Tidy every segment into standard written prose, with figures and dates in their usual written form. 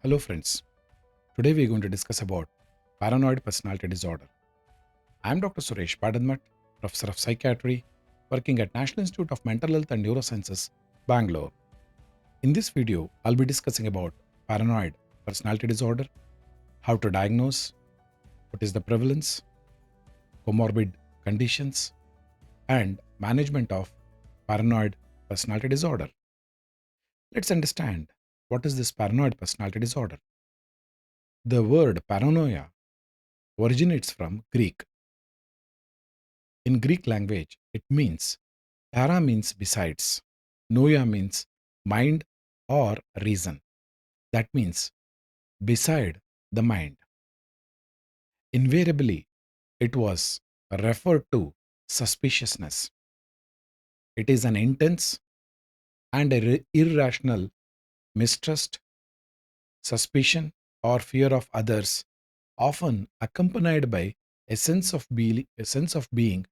Hello friends. Today we are going to discuss about paranoid personality disorder. I am Dr. Suresh Padadmat, Professor of Psychiatry, working at National Institute of Mental Health and Neurosciences, Bangalore. In this video, I'll be discussing about paranoid personality disorder, how to diagnose, what is the prevalence, comorbid conditions, and management of paranoid personality disorder. Let's understand what is this paranoid personality disorder. The word paranoia originates from Greek. In Greek language, it means para means besides, noia means mind or reason. That means beside the mind. Invariably, it was referred to suspiciousness. It is an intense and irrational mistrust, suspicion, or fear of others, often accompanied by a sense of being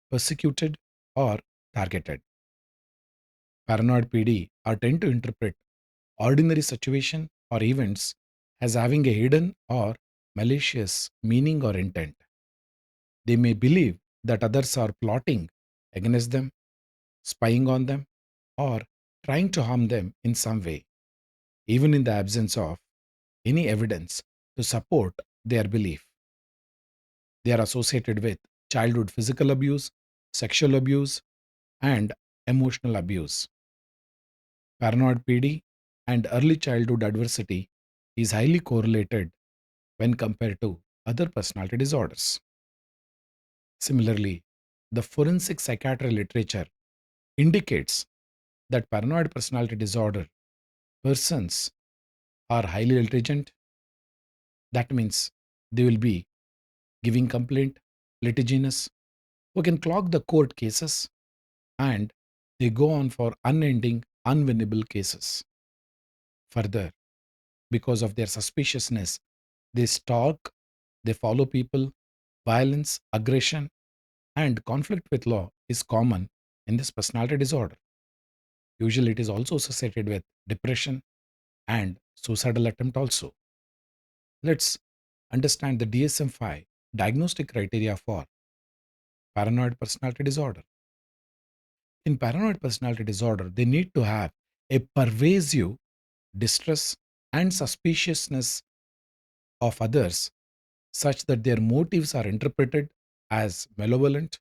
persecuted or targeted. Paranoid PD are tend to interpret ordinary situation or events as having a hidden or malicious meaning or intent. They may believe that others are plotting against them, spying on them, or trying to harm them in some way, even in the absence of any evidence to support their belief. They are associated with childhood physical abuse, sexual abuse, and emotional abuse. Paranoid PD and early childhood adversity is highly correlated when compared to other personality disorders. Similarly, the forensic psychiatry literature indicates that paranoid personality disorder persons are highly intelligent. That means they will be giving complaint, litigious, who can clog the court cases, and they go on for unending, unwinnable cases. Further, because of their suspiciousness, they stalk, they follow people, violence, aggression, and conflict with law is common in this personality disorder. Usually, it is also associated with depression and suicidal attempt also. Let's understand the DSM-5 diagnostic criteria for paranoid personality disorder. In paranoid personality disorder, they need to have a pervasive distrust and suspiciousness of others such that their motives are interpreted as malevolent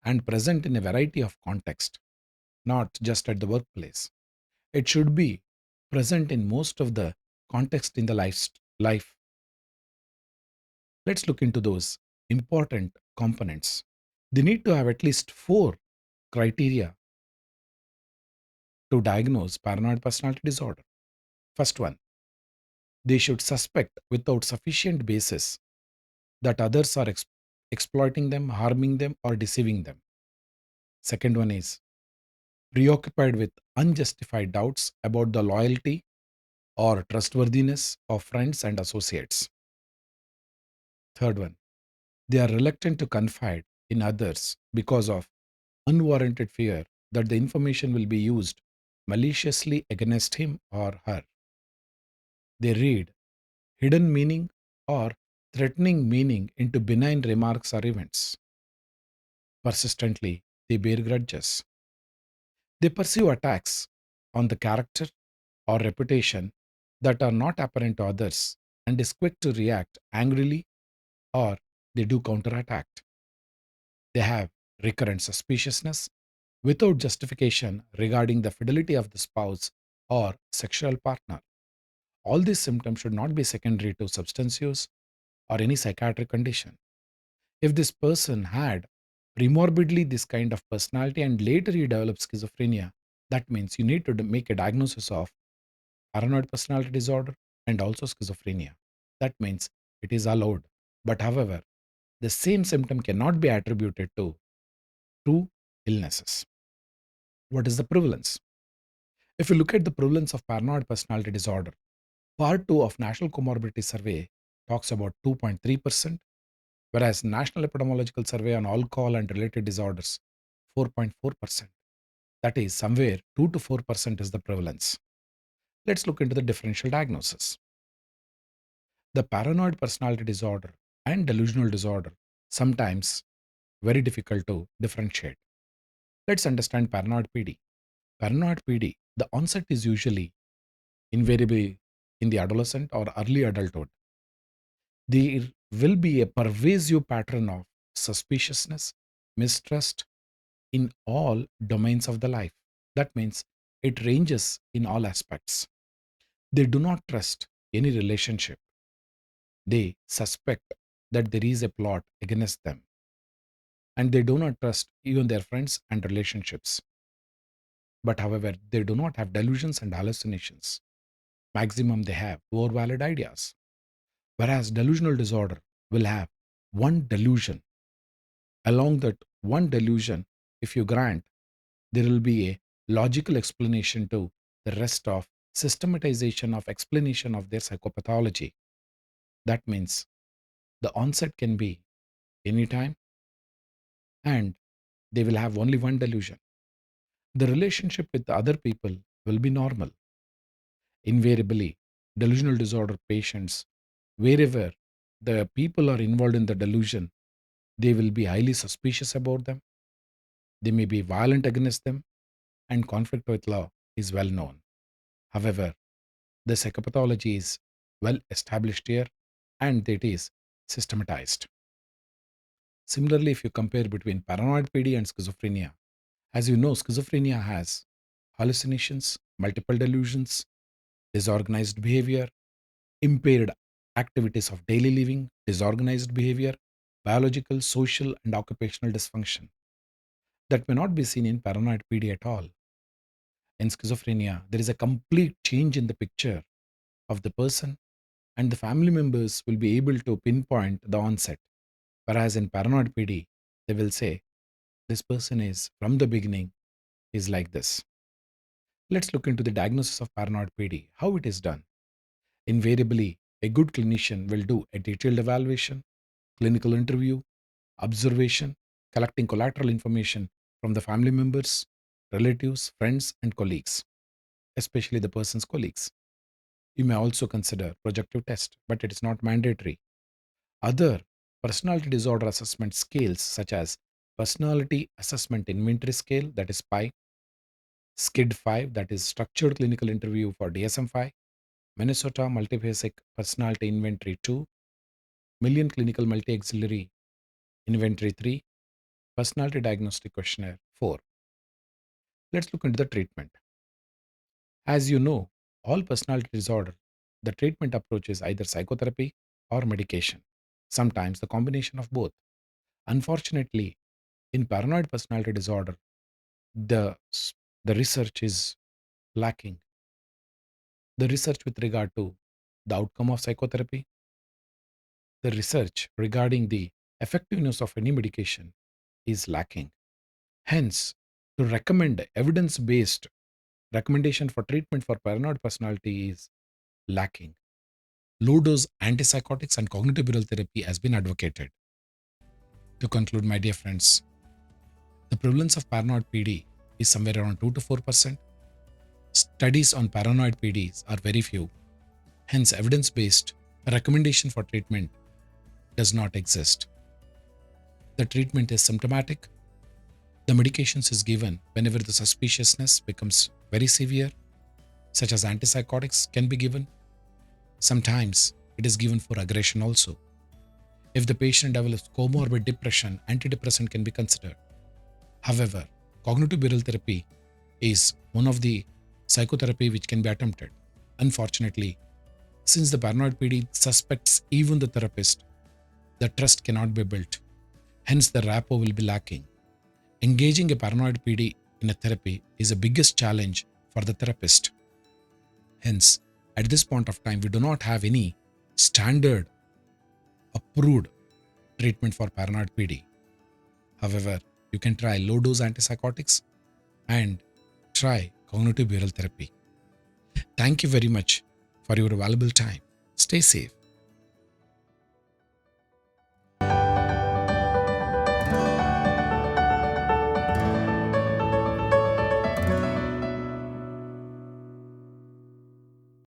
and present in a variety of contexts, not just at the workplace. It should be present in most of the context in the life. Let's look into those important components. They need to have at least four criteria to diagnose paranoid personality disorder. First one, they should suspect without sufficient basis that others are exploiting them, harming them, or deceiving them. Second one is preoccupied with unjustified doubts about the loyalty or trustworthiness of friends and associates. Third one, they are reluctant to confide in others because of unwarranted fear that the information will be used maliciously against him or her. They read hidden meaning or threatening meaning into benign remarks or events. Persistently, they bear grudges. They pursue attacks on the character or reputation that are not apparent to others and is quick to react angrily, or they do counterattack. They have recurrent suspiciousness without justification regarding the fidelity of the spouse or sexual partner. All these symptoms should not be secondary to substance use or any psychiatric condition. If this person had premorbidly this kind of personality and later he develops schizophrenia, that means you need to make a diagnosis of paranoid personality disorder and also schizophrenia. That means it is allowed. But however, the same symptom cannot be attributed to two illnesses. What is the prevalence? If you look at the prevalence of paranoid personality disorder, part 2 of National Comorbidity Survey talks about 2.3%, whereas National Epidemiological Survey on Alcohol and Related Disorders 4.4%. That is somewhere 2 to 4% is the prevalence. Let's look into the differential diagnosis. The paranoid personality disorder and delusional disorder sometimes very difficult to differentiate. Let's understand paranoid PD. Paranoid PD, the onset is usually invariably in the adolescent or early adulthood. There will be a pervasive pattern of suspiciousness, mistrust in all domains of the life. That means it ranges in all aspects. They do not trust any relationship. They suspect that there is a plot against them, and they do not trust even their friends and relationships. But however, they do not have delusions and hallucinations. Maximum they have more valid ideas. Whereas delusional disorder will have one delusion. Along that one delusion, if you grant, there will be a logical explanation to the rest of systematization of explanation of their psychopathology. That means the onset can be anytime and they will have only one delusion. The relationship with the other people will be normal. Invariably, delusional disorder patients, wherever the people are involved in the delusion, they will be highly suspicious about them. They may be violent against them, and conflict with law is well known. However, the psychopathology is well established here and it is systematized. Similarly, if you compare between paranoid PD and schizophrenia, as you know, schizophrenia has hallucinations, multiple delusions, disorganized behavior, impaired activities of daily living, disorganized behavior, biological, social, and occupational dysfunction that may not be seen in paranoid PD at all. In schizophrenia, there is a complete change in the picture of the person, and the family members will be able to pinpoint the onset. Whereas in paranoid PD, they will say, this person is from the beginning is like this. Let's look into the diagnosis of paranoid PD, how it is done. Invariably, a good clinician will do a detailed evaluation, clinical interview, observation, collecting collateral information from the family members, relatives, friends, and colleagues, especially the person's colleagues. You may also consider projective test, but it is not mandatory. Other personality disorder assessment scales such as Personality Assessment Inventory Scale, that is SPI, SCID 5, that is Structured Clinical Interview for DSM 5, Minnesota Multiphasic Personality Inventory 2, Million Clinical Multi Auxiliary Inventory 3, Personality Diagnostic Questionnaire 4. Let's look into the treatment. As you know, all personality disorder, the treatment approach is either psychotherapy or medication, sometimes the combination of both. Unfortunately, in paranoid personality disorder, the, the research is lacking. The research with regard to the outcome of psychotherapy, the research regarding the effectiveness of any medication is lacking. Hence, to recommend evidence based recommendation for treatment for paranoid personality is lacking. Low dose antipsychotics and cognitive behavioral therapy has been advocated. To conclude, my dear friends, the prevalence of paranoid PD is somewhere around 2 to 4%. Studies on paranoid PDs are very few. Hence, evidence based recommendation for treatment does not exist. The treatment is symptomatic. The medications is given whenever the suspiciousness becomes very severe, such as antipsychotics can be given. Sometimes it is given for aggression also. If the patient develops comorbid depression, antidepressant can be considered. However, cognitive behavioral therapy is one of the psychotherapy which can be attempted. Unfortunately, since the paranoid PD suspects even the therapist, the trust cannot be built. Hence, the rapport will be lacking. Engaging a paranoid PD in a therapy is the biggest challenge for the therapist. Hence, at this point of time, we do not have any standard approved treatment for paranoid PD. However, you can try low dose antipsychotics and try cognitive behavioral therapy. Thank you very much for your valuable time. Stay safe.